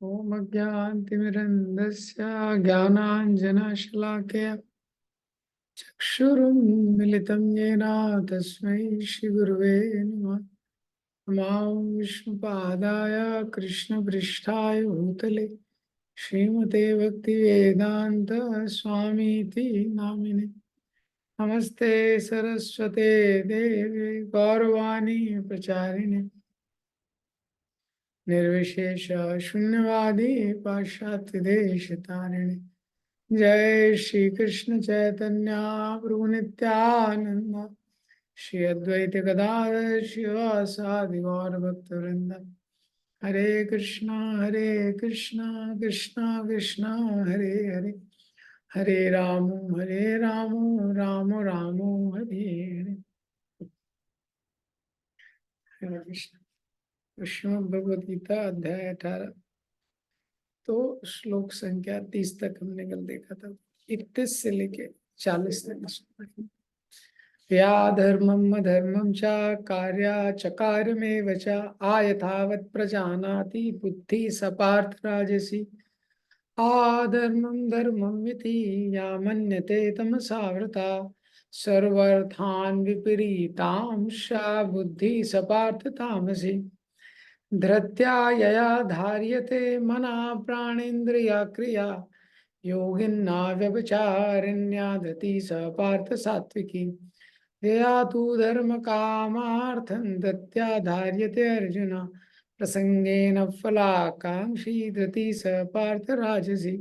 ओम अज्ञानतिमिरन्धस्य ज्ञानाञ्जनशलाकया चक्षुरुन्मिलितं येन तस्मै श्रीगुरुवे नमः। नमो विष्णुपादाय कृष्णपृष्ठाय भूतले श्रीमते भक्तिवेदान्त स्वामीति नामिने। नमस्ते सरस्वते देवे गौरवाणी प्रचारिणे निर्विशेष शून्यवादी पाश्चात्य देश तारिणे। जय श्री कृष्ण चैतन्य प्रभु नित्यानंद श्री अद्वैत गदाधर शिवासादि गौर भक्त वृंद। हरे कृष्णा कृष्णा कृष्णा हरे हरे हरे राम राम हरे हरे। हरे कृष्ण। श्रीमद् भगवद गीता अध्याय 18 तो श्लोक संख्या 30 तक हमने कल देखा था। 31 से लेके 40 तक। या धर्मम अधर्मम च कार्याचकारमेव च आयथावत् प्रजानाति बुद्धि सपार्थ राजसी आधर्मं धर्ममिति या मन्यते तमसावृता सर्वर्थान् विपरीतां सा बुद्धि सपार्थ तामसी धृत्या यया धार्यते मना प्राणेन्द्रिया क्रिया योगिन्ना व्यभिचारिण्या धृति स पार्थ सात्विकी यया तु धर्म कामार्थं धृत्या धार्यते अर्जुन प्रसंगेन फलाकांक्षी धृति स पार्थ राजसी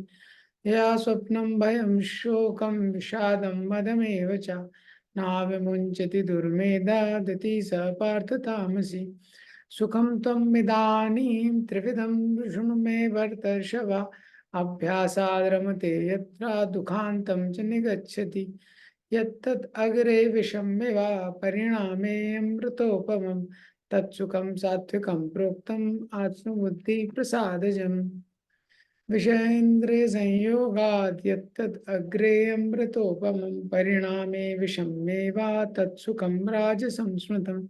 यया स्वप्नं भयं शोकं विषादं मदमेव च नाविमुञ्चति दुर्मेधा धृति स पार्थ तामसी सुखम त्वम् इदानीं त्रिविधं शृणु मे भरतर्षभ अभ्यासाद् यत्र दुःखान्तं च निगच्छति यत्तद् अग्रे विषम्येव परिणामे अमृतोपमं तत्सुखं सात्विकं प्रोक्तम् आत्मबुद्धि प्रसादजम् विषयेन्द्रिय संयोगात् यत्तद् अग्रे अमृतोपमं परिणामे विषम्येव तत्सुखं राजसं स्मृतम्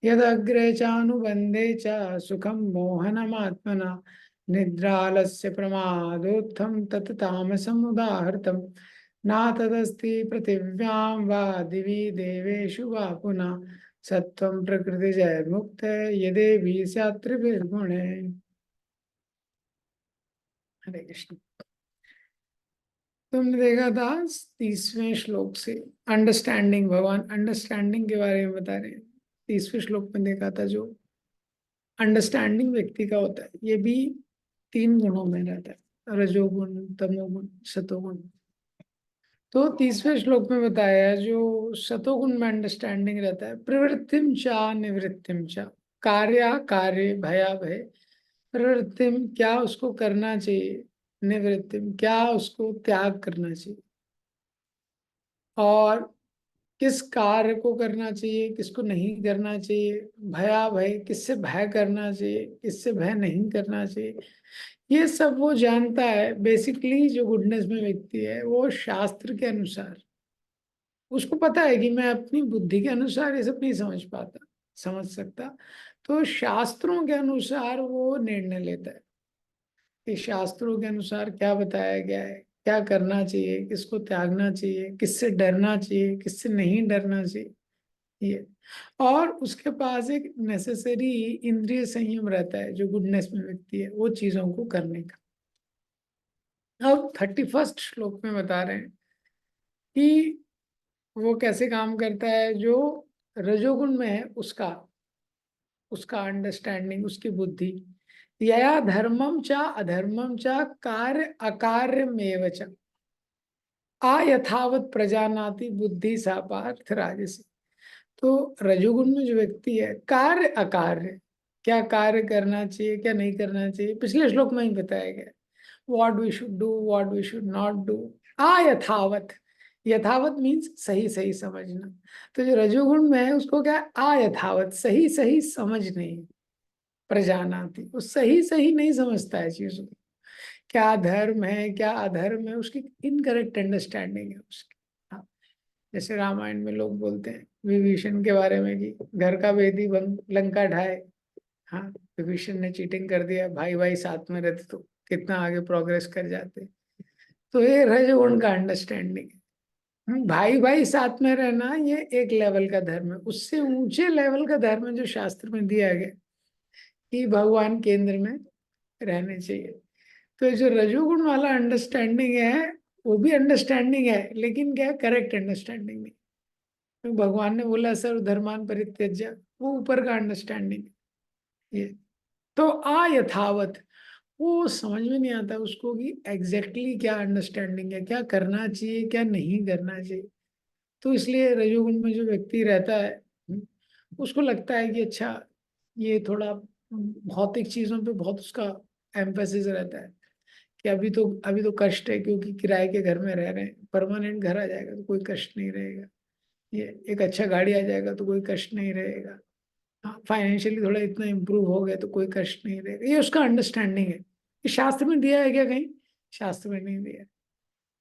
यदग्रे चानुबन्धे च सुखं मोहनमात्मना निद्रालस्य प्रमादोत्थं तत् तामसम् उदाहृतम् न तदस्ति पृथिव्यां वा दिवि देवेषु वा पुनः सत्त्वं प्रकृतिजैर्मुक्त यदेवी स्यात् त्रिभिर्गुणे। हरे कृष्ण। तुमने देखा था 30वें श्लोक से अंडरस्टैंडिंग, भगवान अंडरस्टैंडिंग के बारे में बता रहे हैं। 30वें श्लोक में देखा था जो अंडरस्टैंडिंग व्यक्ति का होता है ये भी 3 गुणों में रहता है, रजोगुण तमोगुण सतोगुण। तो 30वें श्लोक में बताया जो सतोगुण में अंडरस्टैंडिंग रहता है प्रवृत्तिम चा निवृत्तिम चा कार्य कार्य भया भय। प्रवृत्तिम क्या उसको करना चाहिए, निवृत्तिम क्या उसको त्याग करना चाहिए, और किस कार्य को करना चाहिए किसको नहीं करना चाहिए, भया भय किससे भय करना चाहिए किससे भय नहीं करना चाहिए, ये सब वो जानता है। बेसिकली जो गुडनेस में व्यक्ति है वो शास्त्र के अनुसार उसको पता है कि मैं अपनी बुद्धि के अनुसार ये सब नहीं समझ सकता। तो शास्त्रों के अनुसार वो निर्णय लेता है कि शास्त्रों के अनुसार क्या बताया गया है, क्या करना चाहिए, किसको त्यागना चाहिए, किससे डरना चाहिए, किससे नहीं डरना चाहिए ये। और उसके पास एक नेसेसरी इंद्रिय संयम रहता है जो गुडनेस में व्यक्ति है वो चीजों को करने का। अब 31 श्लोक में बता रहे हैं कि वो कैसे काम करता है। जो रजोगुण में है उसका उसका अंडरस्टैंडिंग, उसकी बुद्धि यया धर्मम च अधर्मम च कार्य अकार्यमेव च यथावत प्रजानाति बुद्धि सा पार्थ राजसी। तो रजोगुण में जो व्यक्ति है कार्य अकार्य, क्या कार्य करना चाहिए क्या नहीं करना चाहिए, पिछले श्लोक में ही बताया गया what we should do what we should not do. यथावत, यथावत मीन्स सही सही समझना। तो जो रजोगुण में है उसको क्या यथावत सही सही समझ नहीं, प्रजानाति वो सही सही नहीं समझता है चीजों को, क्या धर्म है क्या अधर्म है उसकी इनकरेक्ट अंडरस्टैंडिंग है उसकी। हाँ, जैसे रामायण में लोग बोलते हैं विभीषण के बारे में कि घर का वेदी बंद लंका ढाए, हाँ, विभीषण ने चीटिंग कर दिया, भाई भाई साथ में रहते तो कितना आगे प्रोग्रेस कर जाते। तो ये रजोगुण का अंडरस्टैंडिंग है। भाई भाई साथ में रहना ये एक लेवल का धर्म है। उससे ऊंचे लेवल का धर्म है जो शास्त्र में दिया गया कि भगवान केंद्र में रहने चाहिए। तो ये जो रजोगुण वाला अंडरस्टैंडिंग है वो भी अंडरस्टैंडिंग है, लेकिन क्या करेक्ट अंडरस्टैंडिंग नहीं। तो भगवान ने बोला सर्व धर्मान परित्यज्य, वो ऊपर का अंडरस्टैंडिंग है ये। तो यथावत वो समझ में नहीं आता उसको कि एग्जैक्टली क्या अंडरस्टैंडिंग है, क्या करना चाहिए क्या नहीं करना चाहिए। तो इसलिए रजोगुण में जो व्यक्ति रहता है उसको लगता है कि अच्छा ये थोड़ा भौतिक चीजों पे बहुत उसका एम्फेसिस रहता है कि अभी तो कष्ट है क्योंकि किराए के घर में रह रहे हैं। परमानेंट घर आ जाएगा तो कोई कष्ट नहीं रहेगा। ये एक अच्छा गाड़ी आ जाएगा तो कोई कष्ट नहीं रहेगा। हाँ, फाइनेंशियली थोड़ा इतना इम्प्रूव हो गया तो कोई कष्ट नहीं रहेगा। ये उसका अंडरस्टैंडिंग है। ये शास्त्र में दिया है क्या कहीं? शास्त्र में नहीं दिया है।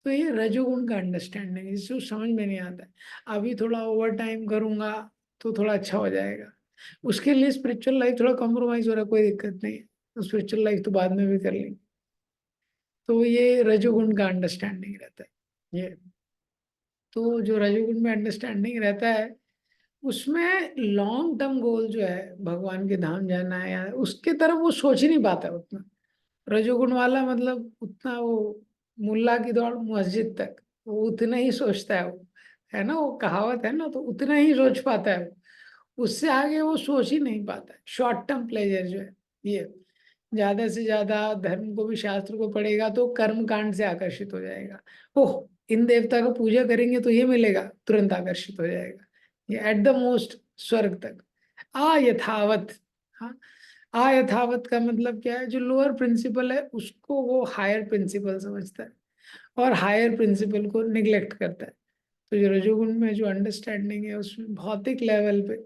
तो ये रजोगुण का अंडरस्टैंडिंग है जिसको समझ में नहीं आता है। अभी थोड़ा ओवर टाइम करूंगा तो थोड़ा अच्छा हो जाएगा। उसके लिए स्पिरिचुअल लाइफ थोड़ा कॉम्प्रोमाइज हो रहा है, कोई दिक्कत नहीं है। तो स्पिरिचुअल लाइफ तो बाद में भी कर लेंगे। तो ये रजोगुण का अंडरस्टैंडिंग रहता है ये। तो जो रजोगुण में अंडरस्टैंडिंग रहता है उसमें लॉन्ग टर्म गोल जो है भगवान के धाम जाना है या उसके तरफ वो सोच ही नहीं पाता उतना। रजोगुण वाला मतलब उतना वो मुल्ला की दौड़ मस्जिद तक, वो उतना ही सोचता है वो। है ना, वो कहावत है ना, तो उतना ही सोच पाता है वो। उससे आगे वो सोच ही नहीं पाता है। शॉर्ट टर्म प्लेजर जो है ये। ज्यादा से ज्यादा धर्म को भी शास्त्र को पढ़ेगा तो कर्म कांड से आकर्षित हो जाएगा। ओह, इन देवता को पूजा करेंगे तो ये मिलेगा, तुरंत आकर्षित हो जाएगा। ये एट द मोस्ट स्वर्ग तक यथावत। हाँ, यथावत का मतलब क्या है? जो लोअर प्रिंसिपल है उसको वो हायर प्रिंसिपल समझता है और हायर प्रिंसिपल को निग्लेक्ट करता है। तो जो रजोगुण में जो अंडरस्टैंडिंग है उसमें भौतिक लेवल पे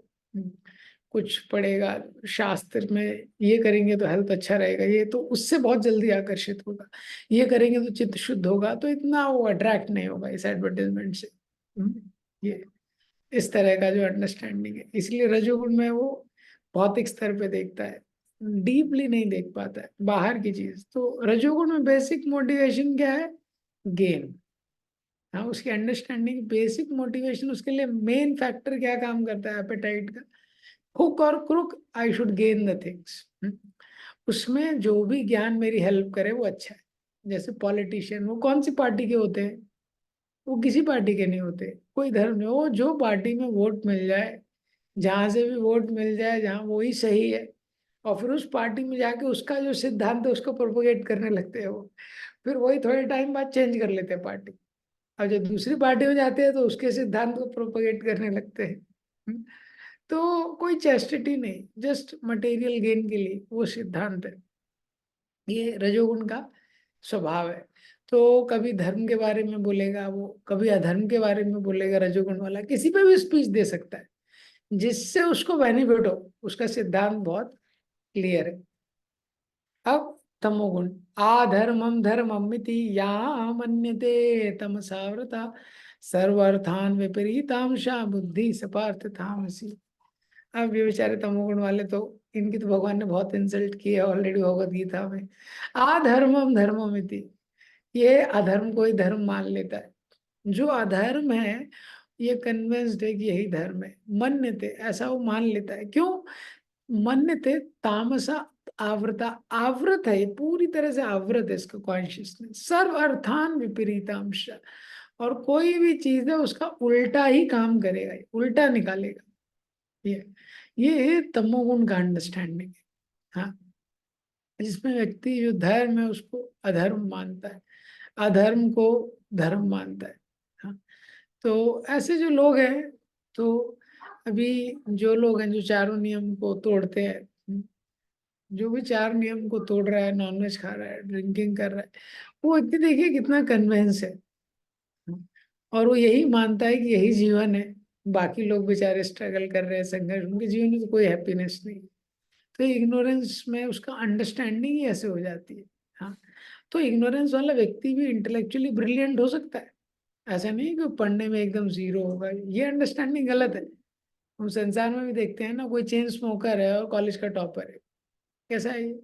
कुछ पड़ेगा, शास्त्र में ये करेंगे तो हेल्थ अच्छा रहेगा, ये तो उससे बहुत जल्दी आकर्षित होगा। ये करेंगे तो चित्त शुद्ध होगा, तो इतना वो अट्रैक्ट नहीं होगा इस एडवर्टाइजमेंट से। ये इस तरह का जो अंडरस्टैंडिंग है, इसलिए रजोगुण में वो भौतिक स्तर पे देखता है, डीपली नहीं देख पाता है बाहर की चीज। तो रजोगुण में बेसिक मोटिवेशन क्या है? गेन। हाँ, उसकी अंडरस्टैंडिंग बेसिक मोटिवेशन उसके लिए मेन फैक्टर क्या काम करता है? एपेटाइट का हुक और crook, I should gain the things. उसमें जो भी ज्ञान मेरी हेल्प करे वो अच्छा है। जैसे पॉलिटिशियन वो कौन सी पार्टी के होते हैं? वो किसी पार्टी के नहीं होते, कोई धर्म नहीं, वो जो पार्टी में वोट मिल जाए, जहां से भी वोट मिल जाए, जहां वही सही है, और फिर उस पार्टी में जाके उसका जो सिद्धांत है उसको प्रोपोगेट करने लगते हैं वो। फिर वही थोड़े टाइम बाद चेंज कर लेते हैं पार्टी। अब जब दूसरी पार्टी में जाते हैं तो उसके सिद्धांत को प्रोपोगेट करने लगते हैं। तो कोई चेस्टिटी नहीं, जस्ट मटेरियल गेन के लिए वो सिद्धांत है। ये रजोगुण का स्वभाव है। तो कभी धर्म के बारे में बोलेगा वो, कभी अधर्म के बारे में बोलेगा। रजोगुण वाला किसी पे भी स्पीच दे सकता है जिससे उसको बेनिफिट हो। उसका सिद्धांत बहुत क्लियर है। अब तमोगुण, आधर्मम धर्ममिति या मन्यते तमसावृता सर्वार्थान विपरीतांशा बुद्धि सपार्थ थामसी। अब ये बेचारे तमोगुण वाले तो, इनकी तो भगवान ने बहुत इंसल्ट की है ऑलरेडी भगवत गीता में। आधर्मम धर्ममिति, ये अधर्म को ही धर्म मान लेता है। जो अधर्म है ये कन्विंस्ड है कि यही धर्म है। मन्यते, ऐसा वो मान लेता है। क्यों मन्यते? तामसा आवृता, आवृत है ये, पूरी तरह से आवृत है इसका कॉन्शियसनेस। सर्व अर्थान विपरीतांश, और कोई भी चीज है उसका उल्टा ही काम करेगा, ये उल्टा निकालेगा। ये ये तमोगुण का अंडरस्टैंडिंग है। हाँ, जिसमें व्यक्ति जो धर्म है उसको अधर्म मानता है, अधर्म को धर्म मानता है। हाँ, तो ऐसे जो लोग हैं, तो अभी जो लोग हैं जो चारों नियम को तोड़ते हैं, जो भी चार नियम को तोड़ रहा है, नॉनवेज खा रहा है, ड्रिंकिंग कर रहा है, वो व्यक्ति देखिए कितना कन्विंस है। और वो यही मानता है कि यही जीवन है। बाकी लोग बेचारे स्ट्रगल कर रहे हैं, संघर्ष, उनके जीवन में तो कोई हैप्पीनेस नहीं। तो इग्नोरेंस में उसका अंडरस्टैंडिंग ही ऐसे हो जाती है। हाँ, तो इग्नोरेंस वाला व्यक्ति भी इंटेलेक्चुअली ब्रिलियंट हो सकता है। ऐसा नहीं कि वो पढ़ने में एकदम जीरो होगा, ये अंडरस्टैंडिंग गलत है। हम संसार में भी देखते हैं ना, कोई चेन स्मोकर है और कॉलेज का टॉपर है, कैसा है ये?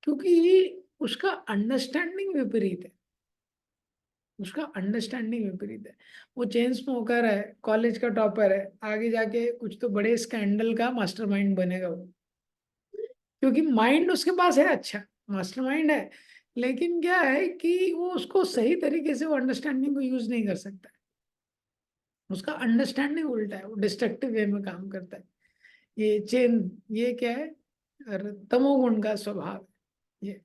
क्योंकि उसका अंडरस्टैंडिंग विपरीत है, उसका अंडरस्टैंडिंग विपरीत है। वो चेन स्मोकर है, कॉलेज का टॉपर है, आगे जाके कुछ तो बड़े स्कैंडल का मास्टरमाइंड बनेगा वो, क्योंकि माइंड उसके पास है, अच्छा मास्टरमाइंड है, लेकिन क्या है कि वो उसको सही तरीके से वो अंडरस्टैंडिंग को यूज नहीं कर सकता है। उसका अंडरस्टैंडिंग उल्टा है, वो डिस्ट्रक्टिव वे में काम करता है। ये चेन, ये क्या है? तमोगुण का स्वभाव है ये।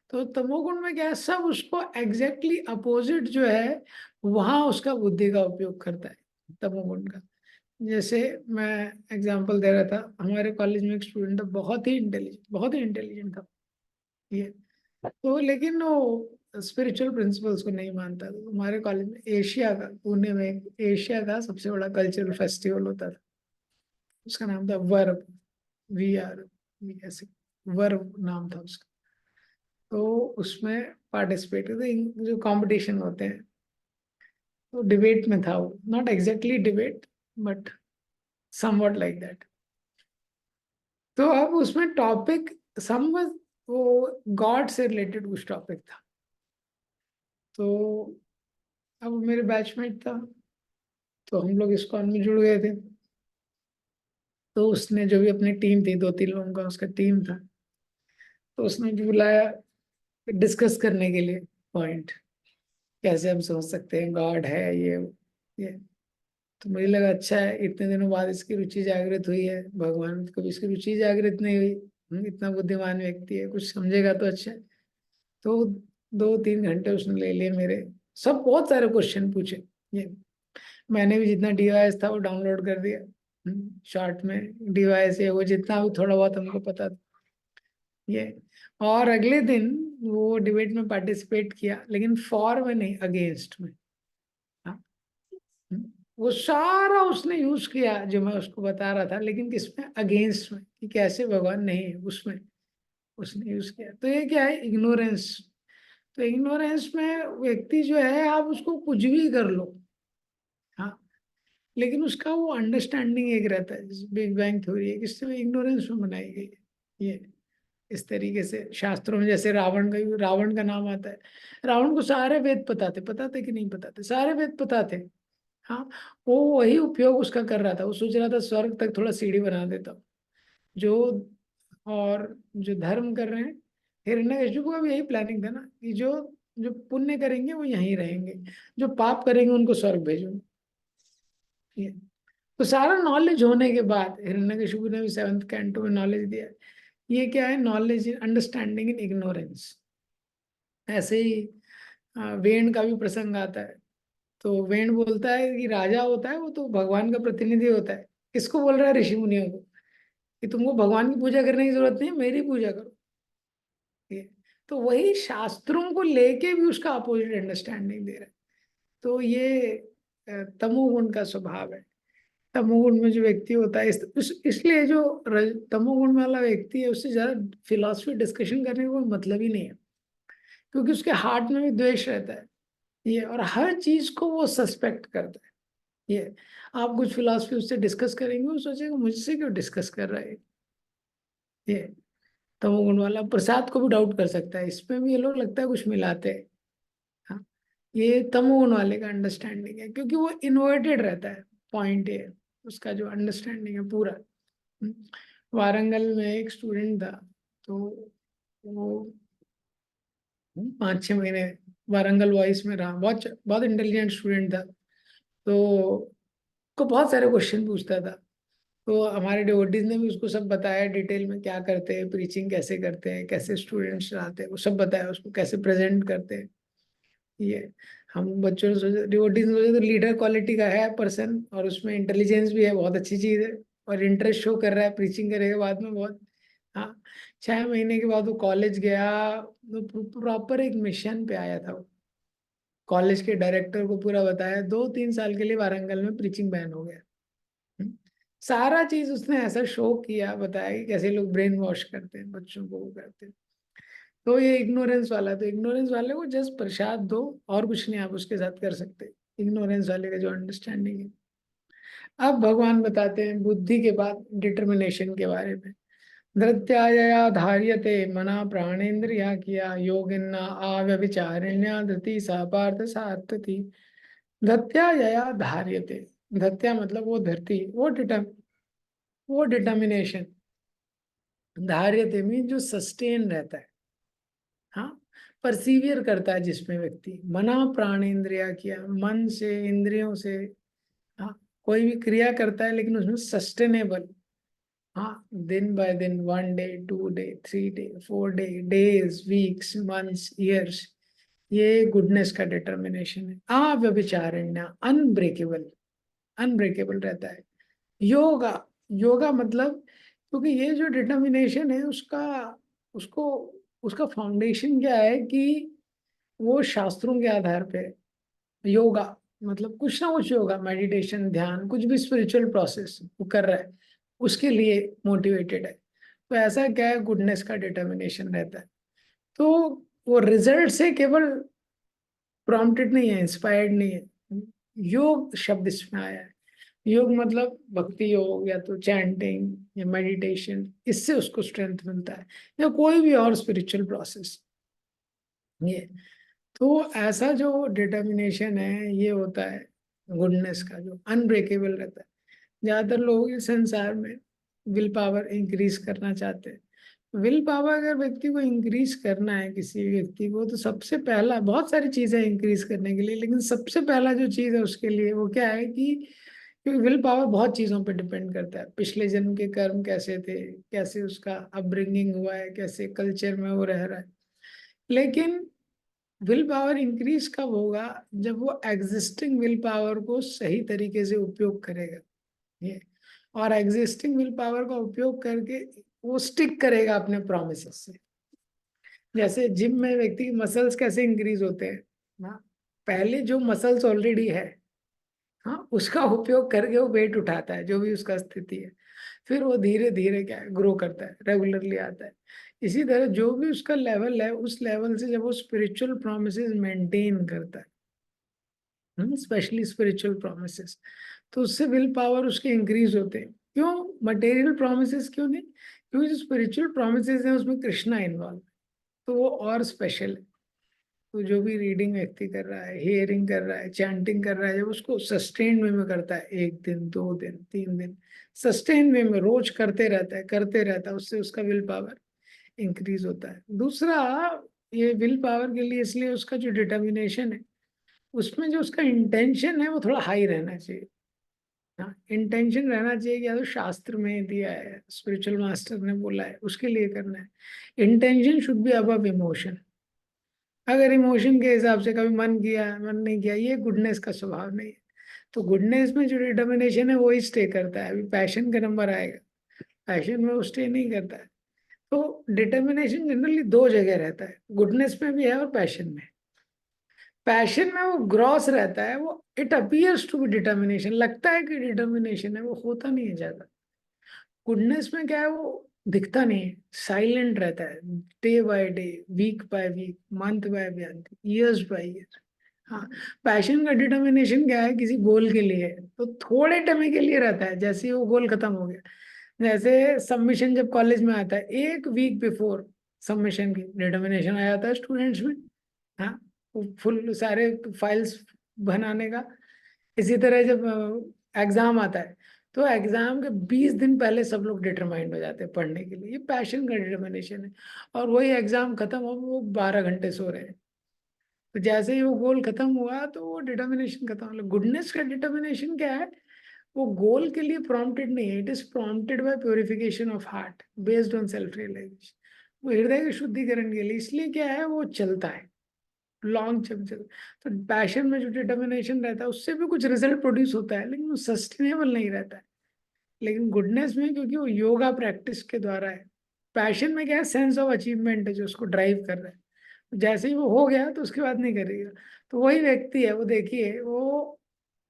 तो तमोगुण में क्या है, सब उसको एग्जैक्टली अपोजिट जो है, वहां उसका बुद्धि का उपयोग करता है तमोगुण का। जैसे मैं एग्जांपल दे रहा था, हमारे कॉलेज में एक स्टूडेंट था, बहुत ही इंटेलिजेंट, बहुत ही इंटेलिजेंट था ये। तो लेकिन वो स्पिरिचुअल प्रिंसिपल्स को नहीं मानता था। तो हमारे कॉलेज में एशिया का, पुणे में एशिया का सबसे बड़ा कल्चरल फेस्टिवल होता था, उसका नाम था वर्ब, VR, ऐसे वर्ब नाम था उसका। तो उसमें पार्टिसिपेट करते, जो कंपटीशन होते हैं, तो डिबेट में था वो, not exactly debate but somewhat like that. तो अब उसमें टॉपिक सम, वो गॉड से रिलेटेड कुछ टॉपिक था। तो अब मेरे बैचमेट था, तो हम लोग इस कॉन में जुड़ गए थे। तो उसने जो भी अपनी टीम थी, 2-3 लोगों का उसका टीम था, तो उसने भी बुलाया डिस्कस करने के लिए पॉइंट, कैसे हम सोच सकते हैं गॉड है ये। तो मुझे लगा अच्छा है, इतने दिनों बाद इसकी रुचि जागृत हुई है, भगवान कभी इसकी रुचि जागृत नहीं हुई। इतना बुद्धिमान व्यक्ति है, कुछ समझेगा तो अच्छा है। तो 2-3 घंटे उसने ले लिए मेरे, सब बहुत सारे क्वेश्चन पूछे ये। मैंने भी जितना डिवाइस था वो डाउनलोड कर दिया, शॉर्ट में डिवाइस है वो, जितना भी थोड़ा बहुत हमको पता था ये। और अगले दिन वो डिबेट में पार्टिसिपेट किया, लेकिन फॉर में नहीं, अगेंस्ट में। हाँ, वो सारा उसने यूज किया जो मैं उसको बता रहा था, लेकिन किसमें? अगेंस्ट में, कि कैसे भगवान नहीं है उसमें उसने यूज किया। तो ये क्या है? इग्नोरेंस। तो इग्नोरेंस में व्यक्ति जो है, आप उसको कुछ भी कर लो, हाँ, लेकिन उसका वो अंडरस्टैंडिंग एक रहता है, जैसे बिग बैंग थ्योरी है, किससे इग्नोरेंस में बनाई गई है ये। इस तरीके से शास्त्रों में, जैसे रावण का नाम आता है। रावण को सारे वेद पता थे कि नहीं पता थे? सारे वेद पता थे। हाँ, वो वही उपयोग उसका कर रहा था, वो सोच रहा था स्वर्ग तक थोड़ा सीढ़ी बना देता हूँ। जो और जो धर्म कर रहे हैं, हिरण्यकशिपु का भी यही प्लानिंग था ना, कि जो जो पुण्य करेंगे वो यहीं रहेंगे, जो पाप करेंगे उनको स्वर्ग भेजूंगा ये। तो सारा नॉलेज होने के बाद हिरण्यकशिपु ने भी 7th कैंटो में नॉलेज दिया है। ये क्या है? Knowledge in understanding in ignorance. ऐसे ही वेण का भी प्रसंग आता है। तो वेण बोलता है कि राजा होता है वो तो भगवान का प्रतिनिधि होता है। किसको बोल रहा है? ऋषि मुनियों को, कि तुमको भगवान की पूजा करने की जरूरत नहीं है, मेरी पूजा करो ये। तो वही शास्त्रों को लेके भी उसका अपोजिट अंडरस्टैंडिंग दे रहा है। तो ये तमोगुण का स्वभाव है। तमोगुण में जो व्यक्ति होता है, इसलिए जो तमोगुण वाला व्यक्ति है, उससे ज्यादा फिलॉसफी डिस्कशन करने का कोई मतलब ही नहीं है, क्योंकि उसके हार्ट में भी द्वेष रहता है ये, और हर चीज को वो सस्पेक्ट करता है ये। आप कुछ फिलॉसफी उससे डिस्कस करेंगे, वो सोचेगा मुझसे क्यों डिस्कस कर रहा है ये। तमोगुण वाला प्रसाद को भी डाउट कर सकता है, इसमें भी ये लोग लगता है कुछ मिलाते हैं। हाँ, ये तमोगुण वाले का अंडरस्टैंडिंग है, क्योंकि वो इन्वर्टेड रहता है। पॉइंट ये, उसका जो अंडरस्टैंडिंग है पूरा। हम्म, वारंगल में एक स्टूडेंट था, तो वो 5-6 महीने वारंगल वॉइस में रहा, बहुत बहुत इंटेलिजेंट स्टूडेंट था। तो को बहुत सारे क्वेश्चन पूछता था। तो हमारे डिवोटीज ने भी उसको सब बताया डिटेल में, क्या करते हैं, प्रीचिंग कैसे करते हैं, कैसे स्टूडेंट्स आते हैं, वो सब बताया उसको, कैसे प्रेजेंट करते हैं ये। हम बच्चों ने सोचे, डिवोटीज ने सोचा तो लीडर क्वालिटी का है पर्सन, और उसमें इंटेलिजेंस भी है, बहुत अच्छी चीज है, और इंटरेस्ट शो कर रहा है प्रीचिंग करेगा बाद में बहुत। हाँ, 6 महीने के बाद वो कॉलेज गया, तो प्रॉपर एक मिशन पे आया था वो। कॉलेज के डायरेक्टर को पूरा बताया, 2-3 साल के लिए वारंगल में प्रीचिंग बैन हो गया। हम्म। सारा चीज उसने ऐसा शो किया, बताया कि कैसे लोग ब्रेन वॉश करते हैं बच्चों को, वो करते हैं। तो ये इग्नोरेंस वाला, तो इग्नोरेंस वाले को जस्ट प्रसाद दो, और कुछ नहीं आप उसके साथ कर सकते, इग्नोरेंस वाले का जो अंडरस्टैंडिंग है। अब भगवान बताते हैं बुद्धि के बाद डिटर्मिनेशन के बारे में। धृत्यायया धार्यते मना प्राणेन्द्रिया किया योगिन्ना आव्यभिचारिण्या धृति सा पार्थ सात्वती। धत्यायया धार्यते, धत्या मतलब वो धरती, वो डिटर्मिनेशन, धार्यते मीन जो सस्टेन रहता है, हाँ, परसीवियर करता है जिसमें व्यक्ति, मना प्राणेन्द्रिया किया, मन से इंद्रियों से, हाँ, कोई भी क्रिया करता है लेकिन उसमें सस्टेनेबल, हाँ, दिन बाय दिन, 1 day, 2 day, 3 day, 4 day, days, weeks, months, years, ये गुडनेस का डिटर्मिनेशन है। अव्यभिचारिण्य, अनब्रेकेबल, अनब्रेकेबल रहता है। योगा, योगा मतलब, क्योंकि ये जो डिटर्मिनेशन है उसका, उसको, उसका फाउंडेशन क्या है कि वो शास्त्रों के आधार पे योगा, मतलब कुछ ना कुछ योगा, मेडिटेशन, ध्यान, कुछ भी स्पिरिचुअल प्रोसेस वो कर रहा है, उसके लिए मोटिवेटेड है। तो ऐसा क्या है, गुडनेस का डिटर्मिनेशन रहता है। तो वो रिजल्ट से केवल प्रॉम्प्टेड नहीं है, इंस्पायर्ड नहीं है। योग शब्द इसमें आया है। योग मतलब भक्ति योग या तो चैंटिंग या मेडिटेशन, इससे उसको स्ट्रेंथ मिलता है, या कोई भी और स्पिरिचुअल प्रोसेस। ये तो ऐसा जो डिटर्मिनेशन है ये होता है गुडनेस का, जो अनब्रेकेबल रहता है। ज्यादातर लोग इस संसार में विल पावर इंक्रीज करना चाहते हैं। विल पावर अगर व्यक्ति को इंक्रीज करना है, किसी व्यक्ति को, तो सबसे पहला, बहुत सारी चीजें इंक्रीज करने के लिए, लेकिन सबसे पहला जो चीज है उसके लिए वो क्या है कि, क्योंकि विल पावर बहुत चीजों पर डिपेंड करता है, पिछले जन्म के कर्म कैसे थे, कैसे उसका अपब्रिंगिंग हुआ है, कैसे कल्चर में वो रह रहा है। लेकिन विल पावर इंक्रीज कब होगा, जब वो एग्जिस्टिंग विल पावर को सही तरीके से उपयोग करेगा। ये, और एग्जिस्टिंग विल पावर का उपयोग करके वो स्टिक करेगा अपने प्रोमिस से। जैसे जिम में व्यक्ति के मसल्स कैसे इंक्रीज होते हैं, हाँ, पहले जो मसल्स ऑलरेडी है, हाँ, उसका उपयोग करके वो वेट उठाता है, जो भी उसका स्थिति है, फिर वो धीरे धीरे क्या है, ग्रो करता है, रेगुलरली आता है। इसी तरह जो भी उसका लेवल है, उस लेवल से जब वो स्पिरिचुअल प्रोमिसेस मेंटेन करता है, स्पेशली स्पिरिचुअल प्रोमिसेस, तो उससे विल पावर उसके इंक्रीज होते हैं। क्यों, मटेरियल प्रोमिसेस क्यों नहीं, क्योंकि जो स्पिरिचुअल प्रोमिसेस हैं उसमें कृष्णा इन्वॉल्व, तो वो और स्पेशल है। तो जो भी रीडिंग व्यक्ति कर रहा है, हियरिंग कर रहा है, चैंटिंग कर रहा है, जब उसको सस्टेन वे में करता है, 1 दिन, 2 दिन, 3 दिन, सस्टेन वे में रोज करते रहता है, करते रहता है, उससे उसका विल पावर इंक्रीज होता है। दूसरा, ये विल पावर के लिए इसलिए उसका जो डिटर्मिनेशन है, उसमें जो उसका इंटेंशन है वो थोड़ा हाई रहना चाहिए। हाँ, इंटेंशन रहना चाहिए, या तो शास्त्र में दिया है, स्पिरिचुअल मास्टर ने बोला है, उसके लिए करना है। Intention should be above emotion. अगर इमोशन के हिसाब से कभी मन किया, मन नहीं किया, ये गुडनेस का स्वभाव नहीं है। तो गुडनेस में जो डिटर्मिनेशन है वो ही स्टे करता है। अभी पैशन का नंबर आएगा, पैशन में वो स्टे नहीं करता है। तो डिटर्मिनेशन जनरली 2 जगह रहता है, गुडनेस में भी है और पैशन में। पैशन में वो ग्रॉस रहता है, वो it appears to be determination, लगता है कि डिटर्मिनेशन है, वो होता नहीं है ज्यादा। गुडनेस में क्या है, वो दिखता नहीं है, साइलेंट रहता है, day by day, week by week, month by month, years by year. हाँ, पैशन का डिटर्मिनेशन क्या है, किसी गोल के लिए है, तो थोड़े टाइम के लिए रहता है, जैसे ही वो गोल खत्म हो गया। जैसे सबमिशन जब कॉलेज में आता है, 1 वीक बिफोर सबमिशन की डिटर्मिनेशन आ जाता है स्टूडेंट्स में, हाँ, वो फुल सारे फाइल्स बनाने का। इसी तरह जब एग्जाम आता है, तो एग्जाम के 20 दिन पहले सब लोग डिटरमाइंड हो जाते हैं पढ़ने के लिए, ये पैशन का डिटर्मिनेशन है। और वही एग्जाम खत्म हो, वो 12 घंटे सो रहे हैं। तो जैसे ही वो गोल खत्म हुआ तो वो डिटर्मिनेशन खत्म हो। गुडनेस का डिटर्मिनेशन क्या है, वो गोल के लिए प्रॉम्प्टेड नहीं है, it is prompted by purification of heart based on self realization. वो हृदय के शुद्धिकरण के लिए, इसलिए क्या है, वो चलता है लॉन्ग टर्म चल। तो पैशन में जो डिटर्मिनेशन रहता है उससे भी कुछ रिजल्ट प्रोड्यूस होता है, लेकिन वो सस्टेनेबल नहीं रहता है। लेकिन गुडनेस में, क्योंकि वो योगा प्रैक्टिस के द्वारा है, पैशन में क्या है, सेंस ऑफ अचीवमेंट है जो उसको ड्राइव कर रहा है। जैसे ही वो हो गया तो उसके बाद नहीं करेगा। तो वही व्यक्ति है, वो देखिए, वो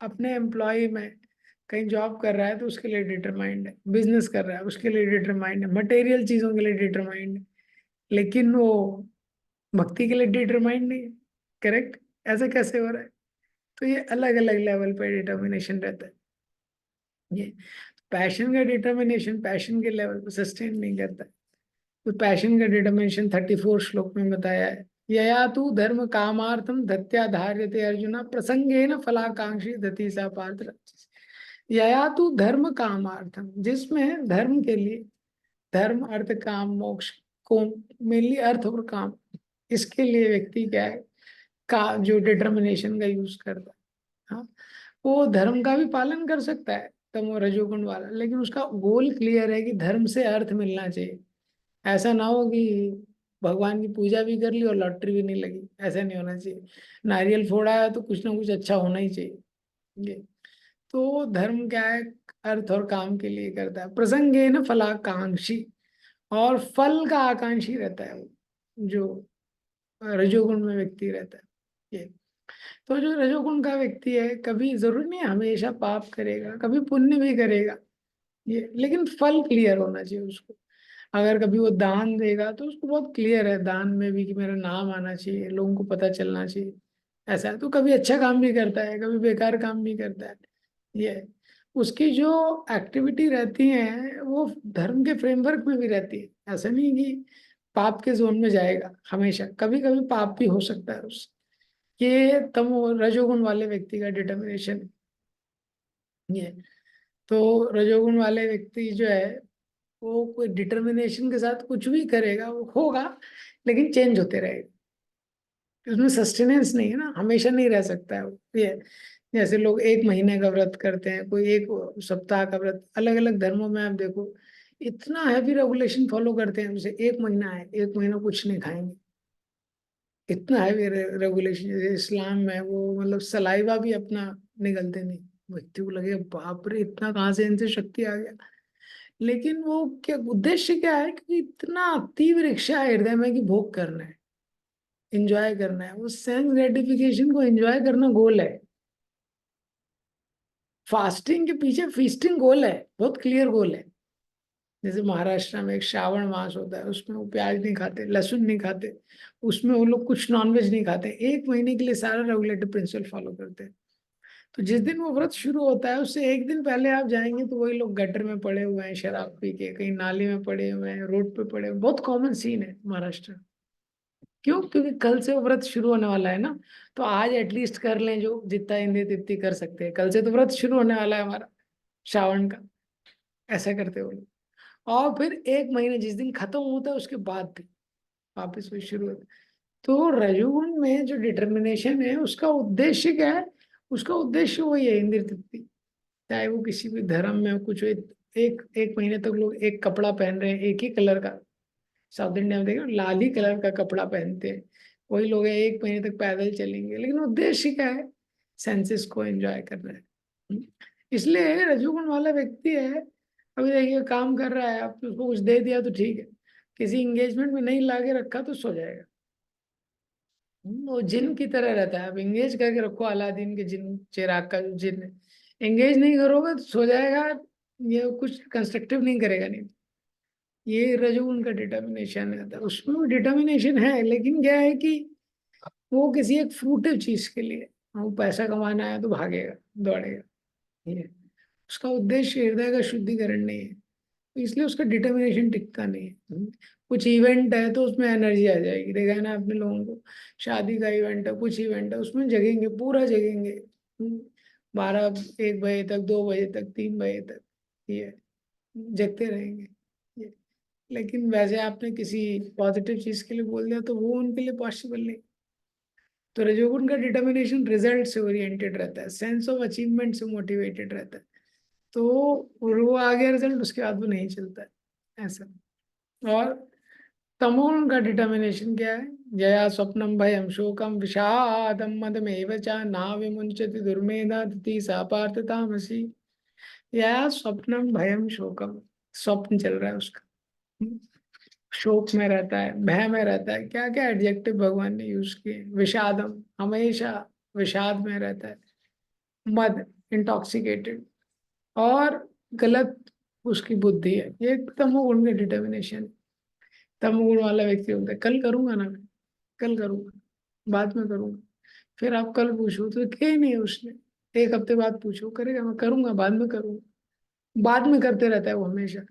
अपने एम्प्लॉय में कहीं जॉब कर रहा है तो उसके लिए डिटरमाइंड है, बिजनेस कर रहा है उसके लिए डिटरमाइंड है, मटेरियल चीजों के लिए डिटरमाइंड है, लेकिन वो भक्ति के लिए डिटरमाइंड नहीं है। करेक्ट, ऐसा कैसे हो रहा है। तो ये अलग अलग लेवल पे डिटर्मिनेशन रहता है। ये पैशन का डिटर्मिनेशन पैशन के लेवल पर सस्टेन नहीं करता है। तो पैशन का डिटर्मिनेशन 34 श्लोक में बताया है। यया तू धर्म कामार्थम धत्या धार्यते अर्जुना प्रसंगेन फलाकांक्षी दति सा पार्थ राजसी। यया तू धर्म कामार्थम, जिसमें धर्म के लिए, धर्म अर्थ काम मोक्ष को, मेनली अर्थ और काम, इसके लिए व्यक्ति क्या है का जो डिटर्मिनेशन का यूज करता है, हाँ, वो धर्म का भी पालन कर सकता है तमो रजोगुण वाला, लेकिन उसका गोल क्लियर है कि धर्म से अर्थ मिलना चाहिए। ऐसा ना हो कि भगवान की पूजा भी कर ली और लॉटरी भी नहीं लगी, ऐसा नहीं होना चाहिए। नारियल फोड़ा है तो कुछ ना कुछ अच्छा होना ही चाहिए। ये तो धर्म क्या है, अर्थ और काम के लिए करता है। प्रसंगे न फलाकांक्षी, और फल का आकांक्षी रहता है वो, जो रजोगुण में व्यक्ति रहता है। ये तो जो रजोगुण का व्यक्ति है, कभी जरूरी नहीं है हमेशा पाप करेगा, कभी पुण्य भी करेगा, ये लेकिन फल क्लियर होना चाहिए उसको। अगर कभी वो दान देगा तो उसको बहुत क्लियर है दान में भी कि मेरा नाम आना चाहिए, लोगों को पता चलना चाहिए। ऐसा है तो कभी अच्छा काम भी करता है, कभी बेकार काम भी करता है। ये उसकी जो एक्टिविटी रहती है वो धर्म के फ्रेमवर्क में भी रहती है। ऐसा नहीं कि पाप के जोन में जाएगा हमेशा, कभी कभी पाप भी हो सकता है उससे। ये तमो रजोगुण वाले व्यक्ति का डिटर्मिनेशन। ये तो रजोगुण वाले व्यक्ति जो है वो कोई डिटर्मिनेशन के साथ कुछ भी करेगा वो होगा, लेकिन चेंज होते रहेगा। उसमें सस्टेनेंस नहीं है ना, हमेशा नहीं रह सकता है वो। ये जैसे लोग एक महीने का व्रत करते हैं, कोई एक सप्ताह का व्रत, अलग अलग धर्मों में आप देखो इतना हैवी रेगुलेशन फॉलो करते हैं। जैसे एक महीना है, एक महीना कुछ नहीं खाएंगे, इतना हैवी रेगुलेशन। जैसे इस्लाम में वो मतलब सलाइवा भी अपना निगलते नहीं, व्यक्ति को लगे बाप रे इतना कहाँ से इनसे शक्ति आ गया। लेकिन वो क्या उद्देश्य क्या है कि इतना तीव्र इच्छा है हृदय में कि भोग करना है, एंजॉय करना है, वो सेंस ग्रेटिफिकेशन को एंजॉय करना गोल है। फास्टिंग के पीछे फीस्टिंग गोल है, बहुत क्लियर गोल है। जैसे महाराष्ट्र में एक श्रावण मास होता है, उसमें वो प्याज नहीं खाते, लहसुन नहीं खाते, उसमें वो लोग कुछ नॉनवेज नहीं खाते, एक महीने के लिए सारा रेगुलेटिव प्रिंसिपल फॉलो करते हैं। तो जिस दिन वो व्रत शुरू होता है उससे एक दिन पहले आप जाएंगे तो वही लोग गटर में पड़े हुए हैं शराब पी के, कहीं नाली में पड़े हुए हैं, रोड पे पड़े हुए हैं। बहुत कॉमन सीन है महाराष्ट्र में। क्यों? क्योंकि कल से वो व्रत शुरू होने वाला है ना, तो आज एटलीस्ट कर लें जो जितना इंद्रिय तृप्ति कर सकते हैं, कल से तो व्रत शुरू होने वाला है हमारा श्रावण का। ऐसा करते हो लोग। और फिर एक महीने जिस दिन खत्म होता है उसके बाद भी वापस वही शुरू होता है। तो रजोगुण में जो डिटर्मिनेशन है उसका उद्देश्य क्या है? उसका उद्देश्य वही है इंद्रिय तृप्ति। चाहे वो किसी भी धर्म में हो, कुछ एक एक महीने तक लोग एक कपड़ा पहन रहे हैं एक ही कलर का। साउथ इंडिया में देखो लाल ही कलर का कपड़ा पहनते हैं, वही लोग हैं एक महीने तक पैदल चलेंगे, लेकिन उद्देश्य क्या है? सेंसेस को एंजॉय करना है। इसलिए रजोगुण वाला व्यक्ति है, अभी देखिए काम कर रहा है, आप उसको कुछ दे दिया तो ठीक है, किसी एंगेजमेंट में नहीं लाके रखा तो सो जाएगा। वो जिन की तरह रहता है, आप एंगेज करके रखो अलादीन के जिन, चिराग का जो जिन है, एंगेज नहीं करोगे तो सो जाएगा, ये कुछ कंस्ट्रक्टिव नहीं करेगा नहीं। ये रजोगुण का डिटर्मिनेशन है, तो उसमें डिटर्मिनेशन है, लेकिन क्या है कि वो किसी एक फ्रूटिव चीज के लिए, वो पैसा कमाना है तो भागेगा, दौड़ेगा। ये उसका उद्देश्य हृदय का शुद्धिकरण नहीं है, तो इसलिए उसका डिटर्मिनेशन टिकता नहीं है। कुछ इवेंट है तो उसमें एनर्जी आ जाएगी, देखा है ना अपने लोगों को, शादी का इवेंट है, कुछ इवेंट है, उसमें जगेंगे, पूरा जगेंगे, 12 1 बजे तक, 2 बजे तक, 3 बजे तक, ये जगते रहेंगे। ये लेकिन वैसे आपने किसी पॉजिटिव चीज के लिए बोल दिया तो वो उनके लिए पॉसिबल नहीं। तो रजोगुण का डिटर्मिनेशन रिजल्ट से ओरिएंटेड रहता है, सेंस ऑफ अचीवमेंट से मोटिवेटेड रहता है। तो वो आ गया रिजल्ट, उसके बाद वो नहीं चलता है ऐसा। और तमोगुण का डिटर्मिनेशन क्या है? जया स्वप्नम भयम शोकम विषादम मदमेव च ना विमुंचति दुर्मेधा तिथि सा पार्थ तामसी। या स्वप्नम भयम शोकम, स्वप्न चल रहा है उसका, शोक में रहता है, भय में रहता है, क्या क्या एडजेक्टिव भगवान ने यूज किए। विषादम, हमेशा विषाद में रहता है। मद, इंटॉक्सिकेटेड। और गलत उसकी बुद्धि है। ये तमोगुण का डिटर्मिनेशन। तमोगुण वाला व्यक्ति होता है कल करूंगा ना, मैं कल करूंगा, बाद में करूंगा। फिर आप कल पूछो तो क्या ही नहीं है उसने, एक हफ्ते बाद पूछो करेगा, मैं करूंगा बाद में करूंगा। बाद में करते रहता है वो हमेशा।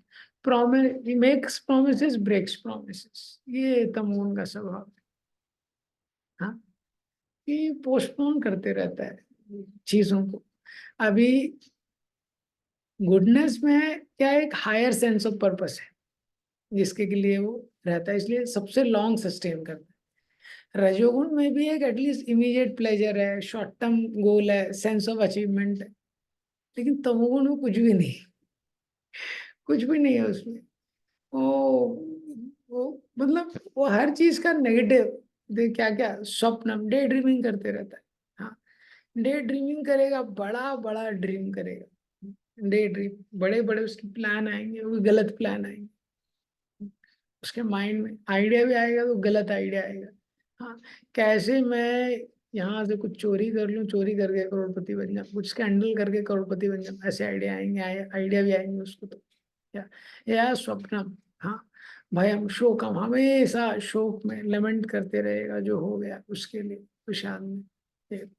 Promise, makes promises, breaks promises, ये तमोगुण का स्वभाव है। हाँ, ये पोस्टपोन करते रहता है चीजों को। अभी गुडनेस में क्या, एक हायर सेंस ऑफ पर्पस है जिसके के लिए वो रहता है, इसलिए सबसे लॉन्ग सस्टेन करता है। रजोगुण में भी एक एटलीस्ट इमीडिएट प्लेजर है, शॉर्ट टर्म गोल है, सेंस ऑफ अचीवमेंट है। लेकिन तमोगुण में कुछ भी नहीं, कुछ भी नहीं है उसमें। वो मतलब वो हर चीज का नेगेटिव। देख क्या क्या स्वप्न, डे ड्रीमिंग करते रहता है। हाँ, डे ड्रीमिंग करेगा, बड़ा बड़ा ड्रीम करेगा। डे ड्रीम, बड़े बड़े उसके प्लान आएंगे, वो गलत प्लान आएंगे। उसके माइंड में आइडिया भी आएगा तो गलत आइडिया आएगा। हाँ, कैसे मैं यहाँ से कुछ चोरी कर लूँ, चोरी करके करोड़पति बन जाऊँ, कुछ स्कैंडल करके करोड़पति बन जाऊँ, ऐसे आइडिया आएंगे, आइडिया भी आएंगे उसको तो। या स्वप्नम। हाँ, भयम शोकम, हमेशा शोक में लेमेंट करते रहेगा जो हो गया उसके लिए, विषाद में। ये-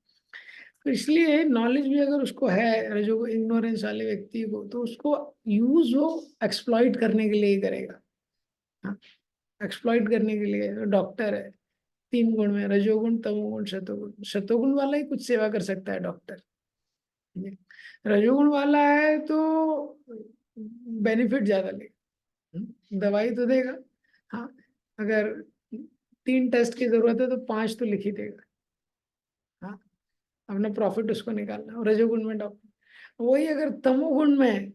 तो इसलिए नॉलेज भी अगर उसको है, जो इग्नोरेंस वाले व्यक्ति को, तो उसको यूज वो एक्सप्लॉइट करने के लिए ही करेगा। हाँ, एक्सप्लॉइट करने के लिए। डॉक्टर है, 3 गुण में, रजोगुण तमोगुण शतोगुण, शतोगुण वाला ही कुछ सेवा कर सकता है डॉक्टर। रजोगुण वाला है तो बेनिफिट ज्यादा लेगा। दवाई तो देगा। हाँ, अगर 3 टेस्ट की जरूरत है तो 5 तो लिख ही देगा। हाँ, अपना प्रॉफिट उसको निकालना है। और रजोगुण में डॉक्टर वही, अगर तमोगुण में है,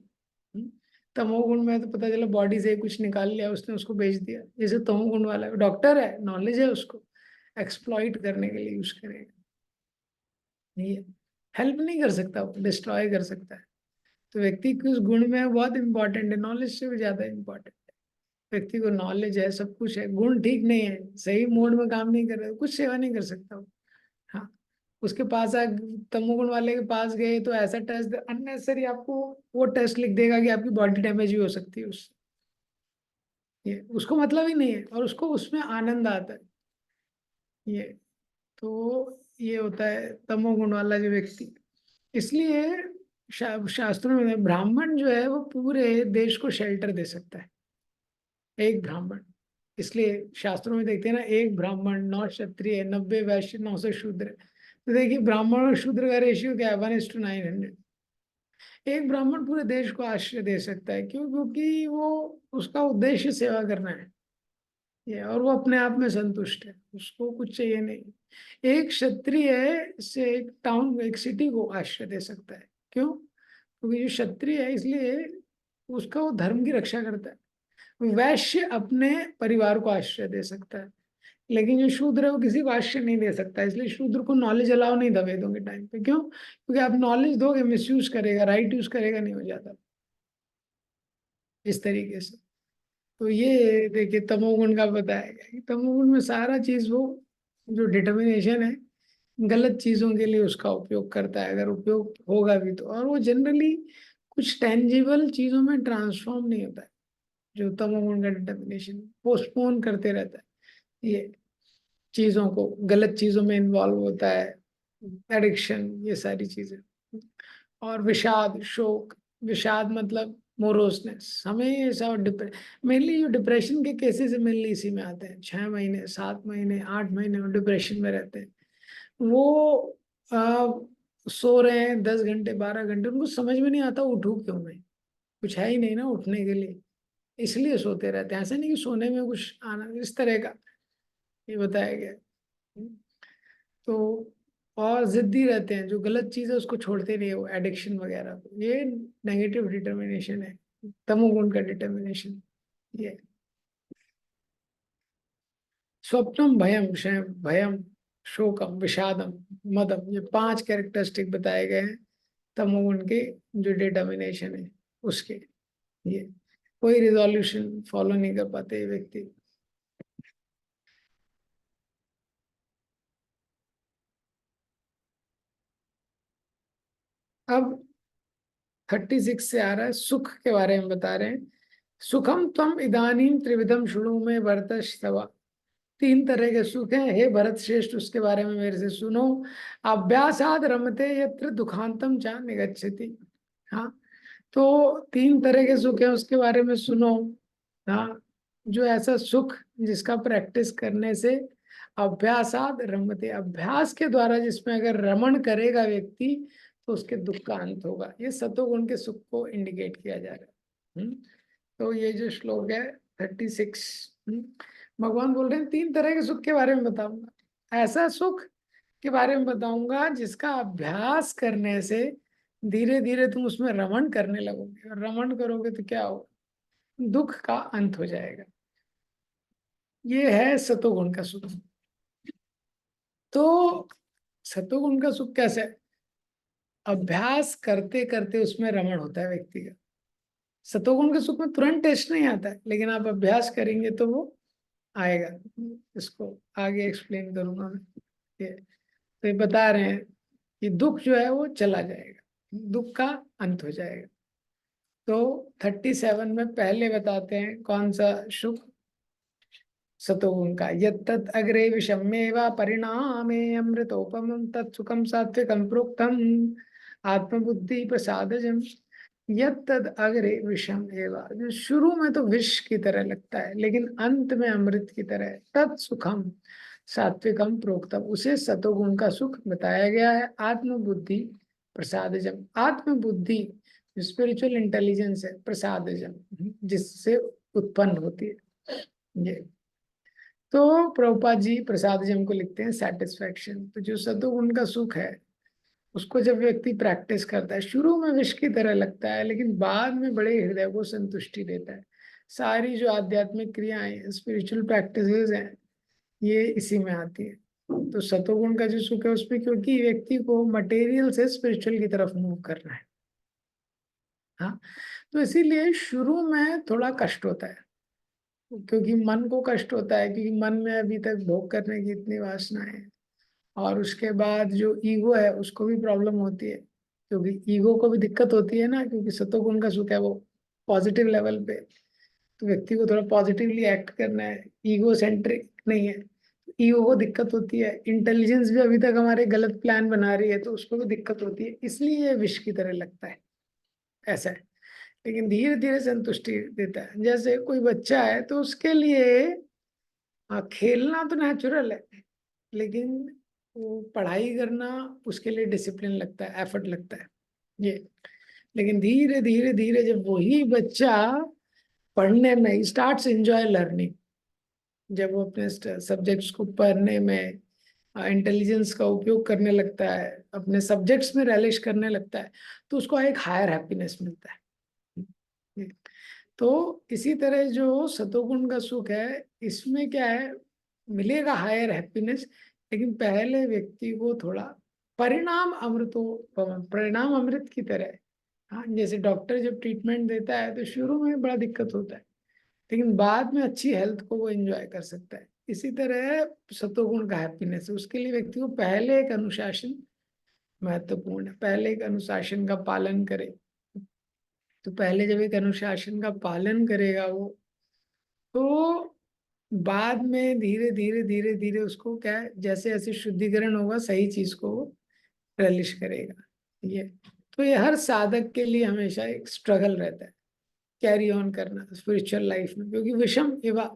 तमोगुण में तो पता चला बॉडी से ही कुछ निकाल लिया उसने, उसको बेच दिया। जैसे तमोगुण वाला डॉक्टर है, नॉलेज है, उसको एक्सप्लॉइट करने के लिए यूज करेगा। ये हेल्प नहीं कर सकता, वो डिस्ट्रॉय कर सकता है। तो व्यक्ति किस गुण में है बहुत इंपॉर्टेंट है, नॉलेज से भी ज्यादा इंपॉर्टेंट। व्यक्ति को नॉलेज है, सब कुछ है, गुण ठीक नहीं है, सही मोड में काम नहीं कर रहा है, कुछ सेवा नहीं कर सकता वो। हाँ, उसके पास तमोगुण वाले के पास गए तो ऐसा टेस्ट अननेसेसरी आपको वो टेस्ट लिख देगा कि आपकी बॉडी डैमेज भी हो सकती है उससे। ये उसको मतलब ही नहीं है, और उसको उसमें आनंद आता है। ये तो ये होता है तमोगुण वाला जो व्यक्ति। इसलिए शास्त्रों में ब्राह्मण जो है वो पूरे देश को शेल्टर दे सकता है, एक ब्राह्मण। इसलिए शास्त्रों में देखते हैं ना, एक ब्राह्मण 9 क्षत्रिय, 90 वैश्य, 900 शूद्र। तो देखिए ब्राह्मण और शूद्र का रेशियो क्या है, 1:900। एक ब्राह्मण पूरे देश को आश्रय दे सकता है, क्यों? क्योंकि वो, उसका उद्देश्य सेवा करना है। ये, और वो अपने आप में संतुष्ट है, उसको कुछ चाहिए नहीं। एक क्षत्रिय से एक टाउन, एक सिटी को आश्रय दे सकता है। क्यों? क्योंकि जो क्षत्रिय है, इसलिए उसका वो धर्म की रक्षा करता है। वैश्य अपने परिवार को आश्रय दे सकता है, लेकिन जो शूद्र है वो किसी को आश्रय नहीं दे सकता। इसलिए शूद्र को नॉलेज अलाउ नहीं था वेदों के टाइम पे। क्यों? क्योंकि आप नॉलेज दोगे, मिसयूज करेगा, राइट यूज करेगा, नहीं हो जाता इस तरीके से। तो ये देखिए तमोगुण का बताया कि तमोगुण में सारा चीज वो, जो डिटर्मिनेशन है, गलत चीजों के लिए उसका उपयोग करता है, अगर उपयोग होगा भी तो। और वो जनरली कुछ टेंजिबल चीजों में ट्रांसफॉर्म नहीं होता है। जो तमोगुण का डिटर्मिनेशन, पोस्टपोन करते रहता है ये चीजों को, गलत चीजों में इन्वॉल्व होता है, एडिक्शन, ये सारी चीजें। और विषाद, शोक, विषाद मतलब मोरोसनेस, हमेशा। और मेनली जो डिप्रेशन के केसेस है, मेनली इसी में आते हैं। 6 महीने, 7 महीने, 8 महीने में डिप्रेशन में रहते हैं वो। आ, सो रहे हैं 10 घंटे, 12 घंटे, उनको समझ में नहीं आता उठूं क्यों मैं, कुछ है ही नहीं ना उठने के लिए, इसलिए सोते रहते हैं। ऐसा नहीं कि सोने में कुछ आना, इस तरह का ये बताया गया है। तो और जिद्दी रहते हैं, जो गलत चीज है उसको छोड़ते नहीं है, वो एडिक्शन वगैरह को। ये नेगेटिव डिटर्मिनेशन है, तमोगुण का डिटर्मिनेशन। ये स्वप्नम, भयम, भयम, शोकम, विषादम, मदम, ये 5 कैरेक्टरिस्टिक बताए गए हैं तमोगुण के, जो डिटर्मिनेशन है उसके। ये कोई रिजोल्यूशन फॉलो नहीं कर पाते ये व्यक्ति। अब 36 से आ रहा है, सुख के बारे में बता रहे हैं। सुखम त्वम इदानीम त्रिविधम शुणु में वर्तस्तव। 3 तरह के सुख हैं हे भरत श्रेष्ठ, उसके बारे में मेरे से सुनो। अभ्यासाद रमते यत्र दुखांतम चा निगच्छति। हाँ, तो 3 तरह के सुख है, उसके बारे में सुनो। हाँ, जो ऐसा सुख जिसका प्रैक्टिस करने से अभ्यासाद रमते, अभ्यास के द्वारा जिसमें अगर रमण करेगा व्यक्ति तो उसके दुख का अंत होगा। ये सतोगुण के सुख को इंडिकेट किया जा रहा है। तो ये जो श्लोक है 36, भगवान बोल रहे हैं 3 तरह के सुख के बारे में बताऊंगा। ऐसा सुख के बारे में बताऊंगा जिसका अभ्यास करने से धीरे धीरे तुम उसमें रमण करने लगोगे, और रमण करोगे तो क्या होगा, दुख का अंत हो जाएगा। ये है सतोगुण का सुख। तो सतोगुण का सुख कैसे है? अभ्यास करते करते उसमें रमण होता है व्यक्ति का। सतोगुण के सुख में तुरंत टेस्ट नहीं आता है, लेकिन आप अभ्यास करेंगे तो वो आएगा। इसको आगे एक्सप्लेन करूंगा मैं। ये तो ये बता रहे हैं कि दुख जो है वो चला जाएगा, दुख का अंत हो जाएगा। तो 37 में पहले बताते हैं कौन सा सुख, सतोगुण का। यत्तत् अग्रे विषम्येव परिणामे अमृतोपमं तत्सुखं सात्विकं प्रोक्तम् आत्मबुद्धि प्रसादजम्। यत्तद् अग्रे विषम एव, जो शुरू में तो विष की तरह लगता है लेकिन अंत में अमृत की तरह है, तत्सुखम सात्विकम प्रोक्तम, उसे सतोगुण का सुख बताया गया है। आत्मबुद्धि प्रसादजम, आत्मबुद्धि स्पिरिचुअल इंटेलिजेंस है, प्रसादजम जिससे उत्पन्न होती है ये। तो प्रभुपाद जी प्रसाद जी हमको लिखते हैं सेटिस्फेक्शन। तो जो सतोगुण का सुख है उसको जब व्यक्ति प्रैक्टिस करता है, शुरू में विष की तरह लगता है लेकिन बाद में बड़े हृदय को संतुष्टि देता है। सारी जो आध्यात्मिक क्रियाएं स्पिरिचुअल प्रैक्टिसेस हैं ये इसी में आती है। तो सतोगुण का जो सुख है उसमें, क्योंकि व्यक्ति को मटेरियल से स्पिरिचुअल की तरफ मूव करना है। हाँ, तो इसीलिए शुरू में थोड़ा कष्ट होता है, क्योंकि मन को कष्ट होता है, क्योंकि मन में अभी तक भोग करने की इतनी वासना है। और उसके बाद जो ईगो है उसको भी प्रॉब्लम होती है, क्योंकि ईगो को भी दिक्कत होती है ना, क्योंकि सतोगुण का सुख है वो पॉजिटिव लेवल पे। तो व्यक्ति को थोड़ा पॉजिटिवली एक्ट करना है, ईगो सेंट्रिक नहीं है। ईगो को दिक्कत होती है, इंटेलिजेंस भी अभी तक हमारे गलत प्लान बना रही है तो उसको भी दिक्कत होती है, इसलिए ये विष की तरह लगता है। ऐसा है, लेकिन धीरे धीरे संतुष्टि देता है। जैसे कोई बच्चा है तो उसके लिए हाँ खेलना तो नेचुरल है, लेकिन वो पढ़ाई करना उसके लिए डिसिप्लिन लगता है, एफर्ट लगता है ये। लेकिन धीरे धीरे धीरे जब वही बच्चा पढ़ने में स्टार्ट्स एंजॉय लर्निंग, जब वो अपने सब्जेक्ट्स को पढ़ने में इंटेलिजेंस का उपयोग करने लगता है, अपने सब्जेक्ट्स में रियलाइज करने लगता है, तो उसको एक हायर हैप्पीनेस मिलता है। तो इसी तरह जो सतोगुण का सुख है इसमें क्या है, मिलेगा हायर हैप्पीनेस, लेकिन पहले व्यक्ति को थोड़ा परिणाम अमृतो, परिणाम अमृत की तरह है। हाँ, जैसे डॉक्टर जब ट्रीटमेंट देता है तो शुरू में बड़ा दिक्कत होता है, लेकिन बाद में अच्छी हेल्थ को वो एंजॉय कर सकता है। इसी तरह सतोगुण का हैप्पीनेस है, उसके लिए व्यक्ति को पहले एक अनुशासन महत्वपूर्ण है, पहले एक अनुशासन का पालन करे। तो पहले जब एक अनुशासन का पालन करेगा वो, तो बाद में धीरे धीरे धीरे धीरे उसको क्या है, जैसे जैसे शुद्धिकरण होगा सही चीज को वो रियलाइज करेगा ये। तो ये हर साधक के लिए हमेशा एक स्ट्रगल रहता है कैरी ऑन करना स्पिरिचुअल लाइफ में, क्योंकि विषम एवा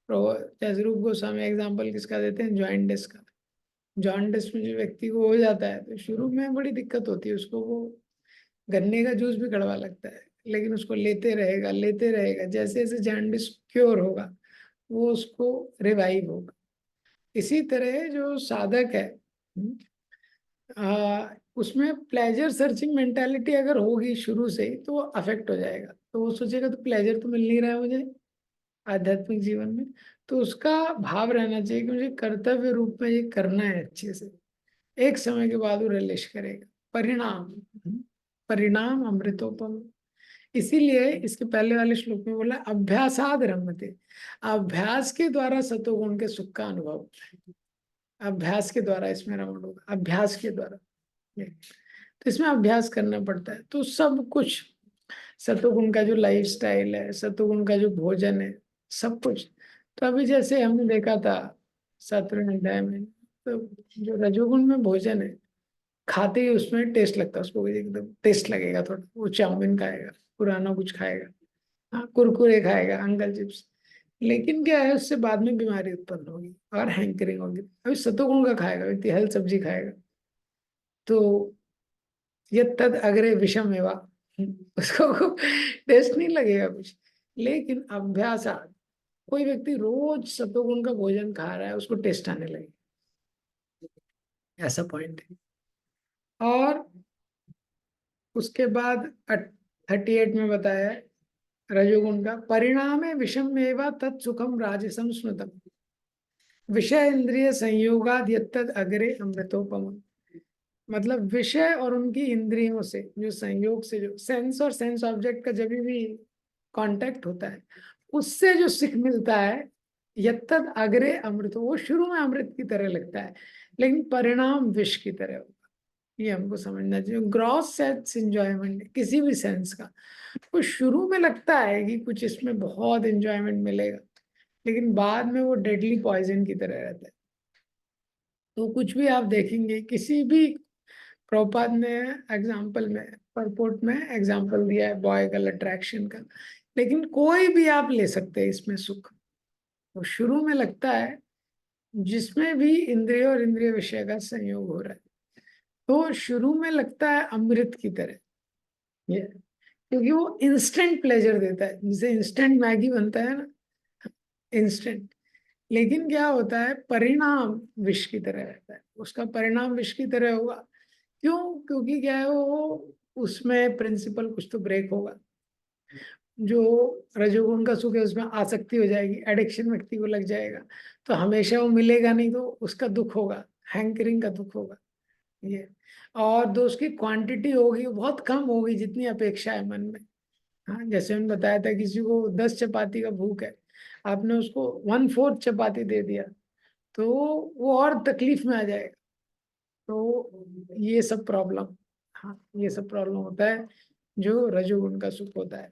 जैसे रूप गोस्वामी एग्जाम्पल किसका देते हैं, जॉइंटिस का। जॉइंटिस में जो व्यक्ति को हो जाता है तो शुरू में बड़ी दिक्कत होती है उसको, वो गन्ने का जूस भी कड़वा लगता है, लेकिन उसको लेते रहेगा, जैसे जैसे जॉन्डिस क्योर होगा वो उसको रिवाइव होगा। इसी तरह जो साधक है उसमें प्लेजर सर्चिंग मेंटालिटी अगर होगी शुरू से ही तो वो अफेक्ट हो जाएगा। तो वो सोचेगा तो प्लेजर तो मिल नहीं रहा है मुझे आध्यात्मिक जीवन में, तो उसका भाव रहना चाहिए कि मुझे कर्तव्य रूप में ये करना है अच्छे से। एक समय के बाद वो रिलीज करेगा। परिणाम, परिणाम अमृतोपम। इसीलिए इसके पहले वाले श्लोक में बोला अभ्यासाद रमते, अभ्यास के द्वारा सतोगुण के सुख का अनुभव होता है। अभ्यास के द्वारा इसमें रमण होगा, अभ्यास के द्वारा। तो इसमें अभ्यास करना पड़ता है। तो सब कुछ सतोगुण का जो लाइफ स्टाइल है, सतोगुण का जो भोजन है, सब कुछ। तो अभी जैसे हमने देखा था 7वें अध्याय में, तो जो रजोगुण में भोजन है खाते ही उसमें टेस्ट लगता है उसको, एकदम टेस्ट लगेगा थोड़ा, वो चाउमीन खाएगा, पुराना कुछ खाएगा, हाँ कुरकुरे खाएगा, अंकल चिप्स। लेकिन क्या है, उससे बाद में बीमारी उत्पन्न होगी और हैंकरिंग होगी। अभी सतुगुण का खाएगा व्यक्ति, हल सब्जी खाएगा, तो ये तद अग्रे विषम एवा, उसको टेस्ट नहीं लगेगा कुछ। लेकिन अभ्यास, कोई व्यक्ति रोज सतुगुण का भोजन खा रहा है, उसको टेस्ट आने लगेगा, ऐसा पॉइंट है। और उसके बाद 38 में बताया है, रजोगुण का परिणाम है विषम एवा तत्सुखम राजसम स्मृतम, विषय इंद्रिय संयोगाद यत्तद अग्रे अमृतोपम। मतलब विषय और उनकी इंद्रियों से जो संयोग से, जो सेंस और सेंस ऑब्जेक्ट का जब भी कांटेक्ट होता है, उससे जो सिख मिलता है, यत्तद अग्रे अमृत, वो शुरू में अमृत की तरह लगता है, लेकिन परिणाम विष की तरह होगा। ये हमको समझना चाहिए। ग्रॉस सेंस इंजॉयमेंट किसी भी सेंस का, वो शुरू में लगता है कि कुछ इसमें बहुत इंजॉयमेंट मिलेगा, लेकिन बाद में वो डेडली पॉइजन की तरह रहता है। तो कुछ भी आप देखेंगे, किसी भी प्रभुपाद ने एग्जाम्पल में, परपोर्ट में एग्जाम्पल दिया है बॉय गर्ल अट्रैक्शन का, लेकिन कोई भी आप ले सकते हैं इसमें सुख। वो शुरू में लगता है जिसमें भी इंद्रिय और इंद्रिय विषय का संयोग हो रहा है, तो शुरू में लगता है अमृत की तरह। ये क्योंकि वो इंस्टेंट प्लेजर देता है, जैसे इंस्टेंट मैगी बनता है ना, इंस्टेंट। लेकिन क्या होता है, परिणाम विष की तरह रहता है, उसका परिणाम विष की तरह होगा। क्यों? क्योंकि क्या है, वो उसमें प्रिंसिपल कुछ तो ब्रेक होगा। जो रजोगुण का सुख है उसमें आसक्ति हो जाएगी, एडिक्शन व्यक्ति को लग जाएगा, तो हमेशा वो मिलेगा नहीं, तो उसका दुख होगा, हैंकरिंग का दुख होगा ये। और जो उसकी क्वांटिटी होगी वो बहुत कम होगी जितनी अपेक्षा है मन में। हाँ, जैसे मैंने बताया था, किसी को 10 चपाती का भूख है, आपने उसको 1/4 चपाती दे दिया, तो वो और तकलीफ में आ जाएगा। तो ये सब प्रॉब्लम, हाँ ये सब प्रॉब्लम होता है जो रजोगुण का सुख होता है।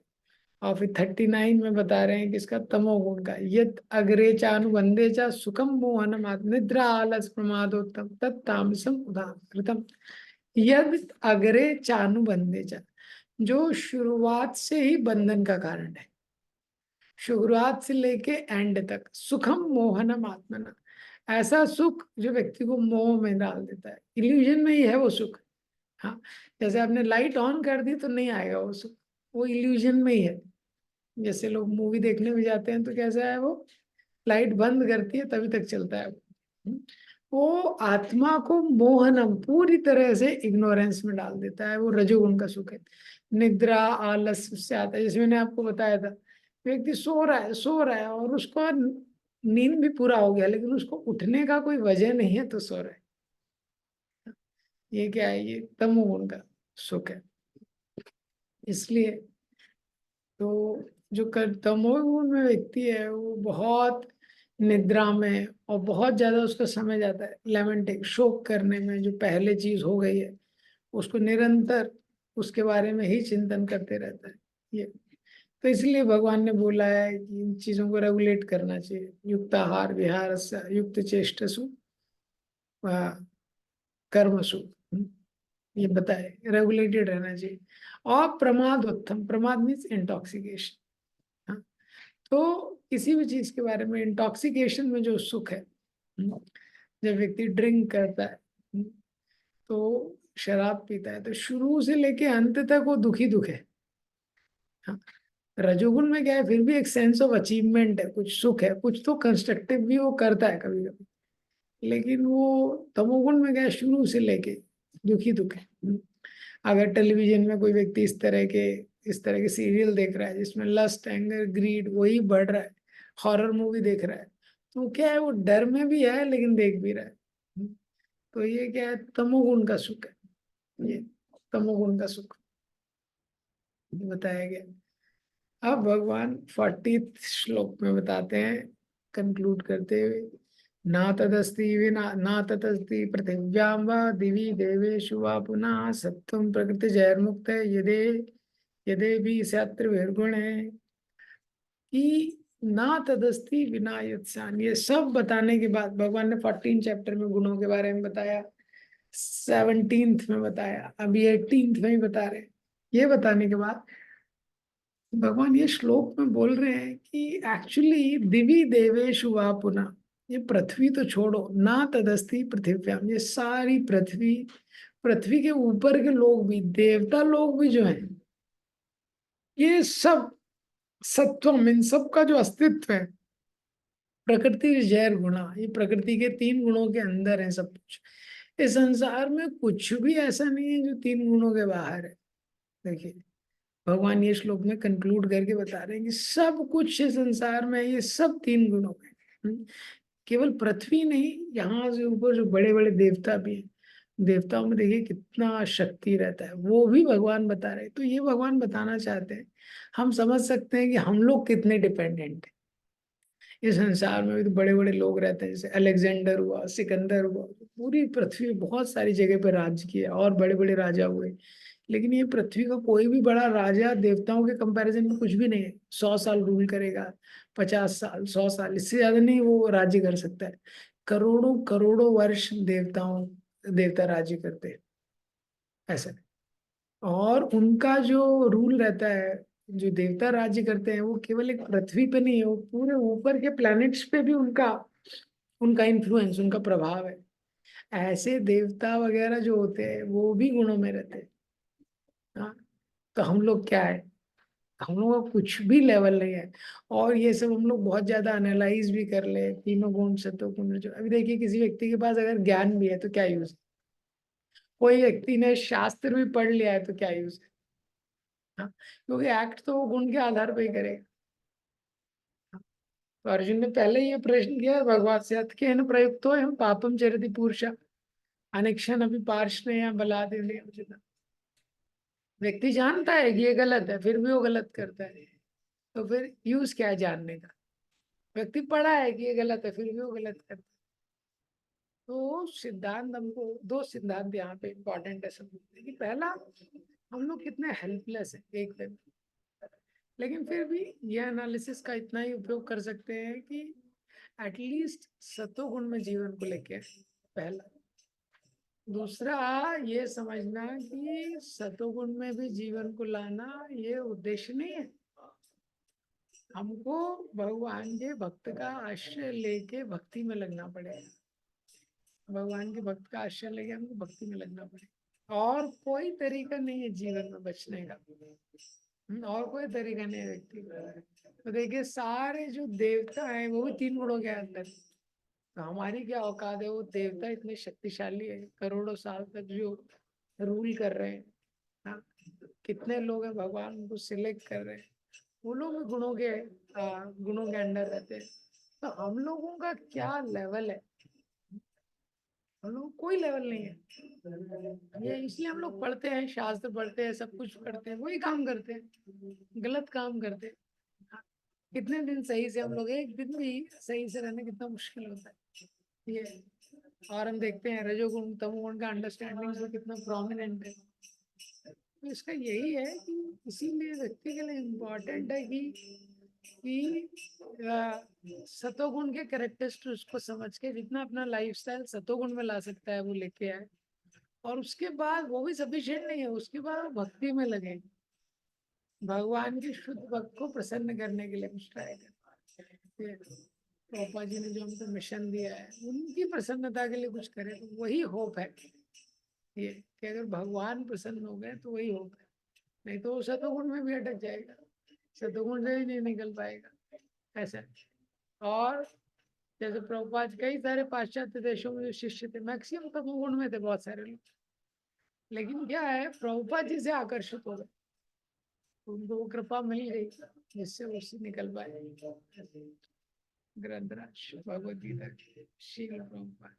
और फिर 39 में बता रहे हैं कि इसका तमोगुण का, यद अग्रे चानुबंधे चा सुखम मोहनम निद्रा आलस प्रमादोत्तम तत्तामसम उदाहृतम। यद अग्रे चानुबंधे चा, जो शुरुआत से ही बंधन का कारण है, शुरुआत से लेके एंड तक, सुखम मोहनम आत्मना, ऐसा सुख जो व्यक्ति को मोह में डाल देता है, इल्यूजन में ही है वो सुख। हाँ, जैसे आपने लाइट ऑन कर दी तो नहीं आएगा वो सुख, वो इल्यूजन में ही है। जैसे लोग मूवी देखने में जाते हैं तो कैसा है, वो लाइट बंद करती है तभी तक चलता है वो। वो आत्मा को मोहनम पूरी तरह से इग्नोरेंस में डाल देता है, वो रजोगुण का सुख है। निद्रा आलस उससे आता है, जैसे मैंने आपको बताया था, व्यक्ति सो रहा है और उसको नींद भी पूरा हो गया, लेकिन उसको उठने का कोई वजह नहीं है तो सो रहा है। ये क्या है, ये तमोगुण का सुख है। इसलिए तो जो तमोगुण में व्यक्ति है, वो बहुत निद्रा में, और बहुत ज्यादा उसका समय जाता है लेमेंटिंग, शोक करने में, जो पहले चीज हो गई है उसको निरंतर उसके बारे में ही चिंतन करते रहता है ये। तो इसलिए भगवान ने बोला है कि इन चीजों को रेगुलेट करना चाहिए, युक्त आहार विहार युक्त चेष्टसु कर्मसु, ये बताए रेगुलेटेड रहना चाहिए। और प्रमाद उत्तम, प्रमाद मीन्स इंटॉक्सिकेशन। तो किसी भी चीज के बारे में, इंटॉक्सिकेशन में जो सुख है, जब व्यक्ति ड्रिंक करता है, तो शराब पीता है, तो शुरू से लेके अंत तक वो दुखी दुख है। हाँ, रजोगुण में क्या है, फिर भी एक सेंस ऑफ अचीवमेंट है, कुछ सुख है, कुछ तो कंस्ट्रक्टिव भी वो करता है कभी कभी। लेकिन वो तमोगुण में क्या है, शुरू से लेके दुखी दुख है। अगर टेलीविजन में कोई व्यक्ति इस तरह के सीरियल देख रहा है जिसमें लस्ट एंगर ग्रीड वही बढ़ रहा है, हॉरर मूवी देख रहा है, तो क्या है, वो डर में भी है लेकिन देख भी रहा है। तो ये क्या है, तमोगुण का सुख है ये, तमोगुण का सुख बताया गया। अब भगवान 40th श्लोक में बताते हैं, कंक्लूड करते हुए, ना तदस्ति विना ना तदस्ति पृथिव्यां वा दिवि देवेषु वा पुनः सत्त्वं प्रकृति जैर्मुक्त यदे यदे भी सत्र निर्गुण है, कि ना तदस्ति विना यत्सान। ये सब बताने के बाद भगवान ने 14 चैप्टर में गुणों के बारे में बताया, 17th में बताया, अभी 18th में ही बता रहे हैं। ये बताने के बाद भगवान ये श्लोक में बोल रहे हैं कि एक्चुअली दिवी देवेशु वा पुनः, ये पृथ्वी तो छोड़ो ना, तदस्ति पृथिव्याम, ये सारी पृथ्वी, पृथ्वी के ऊपर के लोग भी, देवता लोग भी जो हैं, ये सब सत्वम, इन सब का जो अस्तित्व है, प्रकृति जैर गुणा, ये प्रकृति के 3 गुणों के अंदर है सब कुछ। इस संसार में कुछ भी ऐसा नहीं है जो 3 गुणों के बाहर है। देखिए भगवान ये श्लोक में कंक्लूड करके बता रहे हैं कि सब कुछ इस संसार में ये सब 3 गुणों में। केवल पृथ्वी नहीं, यहाँ से ऊपर जो बड़े बड़े देवता भी हैं, देवताओं में देखिए कितना शक्ति रहता है, वो भी भगवान बता रहे हैं। तो ये भगवान बताना चाहते हैं, हम समझ सकते हैं कि हम लोग कितने डिपेंडेंट हैं। इस संसार में भी तो बड़े बड़े लोग रहते हैं, जैसे अलेक्जेंडर हुआ, सिकंदर हुआ, पूरी पृथ्वी में बहुत सारी जगह पर राज्य किया और बड़े बड़े राजा हुए। लेकिन ये पृथ्वी का कोई भी बड़ा राजा देवताओं के कंपैरिजन में कुछ भी नहीं है। 100 साल रूल करेगा, 50 साल, 100 साल, इससे ज्यादा नहीं वो राज्य कर सकता है। करोड़ों करोड़ों वर्ष देवता राज्य करते हैं ऐसा। और उनका जो रूल रहता है, जो देवता राज्य करते हैं, वो केवल एक पृथ्वी पे नहीं है, वो पूरे ऊपर के प्लैनेट्स पे भी उनका उनका इन्फ्लुएंस, उनका प्रभाव है। ऐसे देवता वगैरह जो होते हैं वो भी गुणों में रहते हैं। हाँ, तो हम लोग क्या है, हम लोगों का कुछ भी लेवल नहीं है। और ये सब हम लोग बहुत ज्यादा एनालाइज भी कर ले, 3 गुण सत्व गुण, जो अभी देखिए किसी व्यक्ति के पास अगर ज्ञान भी है तो क्या यूज है, कोई व्यक्ति ने शास्त्र भी पढ़ लिया है तो क्या यूज है। हाँ, क्योंकि एक्ट तो वो गुण के आधार पर ही करेगा। तो अर्जुन ने पहले ये प्रश्न किया भगवान से, अतकेन प्रयुक्तो हम पापम चरति पुरुष अनेक्षण अभी पार्षण बलात्। व्यक्ति जानता है कि ये गलत है फिर भी वो गलत करता है, तो फिर यूज क्या है जानने का। व्यक्ति पढ़ा है कि ये गलत है फिर भी वो गलत करता है। तो सिद्धांत हमको, 2 सिद्धांत यहाँ पे इम्पोर्टेंट है समझने की। पहला, हम लोग कितने हेल्पलेस है एक पे, लेकिन फिर भी ये एनालिसिस का इतना ही उपयोग कर सकते हैं कि एटलीस्ट सत्वगुण में जीवन को लेके, पहला। दूसरा, ये समझना कि सतोगुण में भी जीवन को लाना ये उद्देश्य नहीं है। हमको भगवान के भक्त का आश्रय लेके भक्ति में लगना पड़ेगा। भगवान के भक्त का आश्रय लेके हमको भक्ति में लगना पड़ेगा। और कोई तरीका नहीं है जीवन में बचने का। और कोई तरीका नहीं है व्यक्ति का। तो देखिए सारे जो देवता हैं वो भी 3 गुणों के अंदर। तो हमारी क्या औकात है, वो देवता इतने शक्तिशाली है, करोड़ों साल तक जो रूल कर रहे हैं। हाँ, कितने लोग हैं भगवान उनको सिलेक्ट कर रहे हैं, वो लोग भी गुणों के अंडर रहते हैं। तो हम लोगों का क्या लेवल है, हम लोग कोई लेवल नहीं है। ये इसलिए हम लोग पढ़ते हैं, शास्त्र पढ़ते हैं, सब कुछ करते हैं, वही काम करते हैं, गलत काम करते हैं। हाँ, कितने दिन सही से हम लोग, एक दिन भी सही से रहना कितना मुश्किल होता है ये। और हम देखते हैं रजोगुण तमोगुण का अंडरस्टैंडिंग तो कितना प्रोमिनेंट है। तो इसका यही है कि इसीलिए व्यक्ति के लिए इम्पोर्टेंट है कि सतोगुण के कैरेक्टरिस्टिक्स को समझ के जितना अपना लाइफस्टाइल सतोगुण में ला सकता है वो लेके आए। और उसके बाद वो भी सफिशिएंट नहीं है, उसके बाद वो भक्ति में लगे, भगवान की शुद्ध भक्त को प्रसन्न करने के लिए कुछ ट्राई करें। पापा जी ने जो हमको मिशन दिया है उनकी प्रसन्नता के लिए कुछ करें, तो वही होप है। ये कि अगर भगवान प्रसन्न हो गए तो वही होप है, नहीं तो वो सतोगुण में भी अटक जाएगा, सतोगुण से ही नहीं निकल पाएगा ऐसा। और जैसे प्रभुपाद, कई सारे पाश्चात्य देशों में जो शिष्य थे मैक्सिमम तमोगुण में थे बहुत सारे लोग, लेकिन क्या है प्रभुपाद जी से आकर्षित हो गए, उनको वो कृपा मिल गई जिससे वो उससे निकल पाए। ग्रंथराज भगवद गीता, श्रील प्रभुपाद।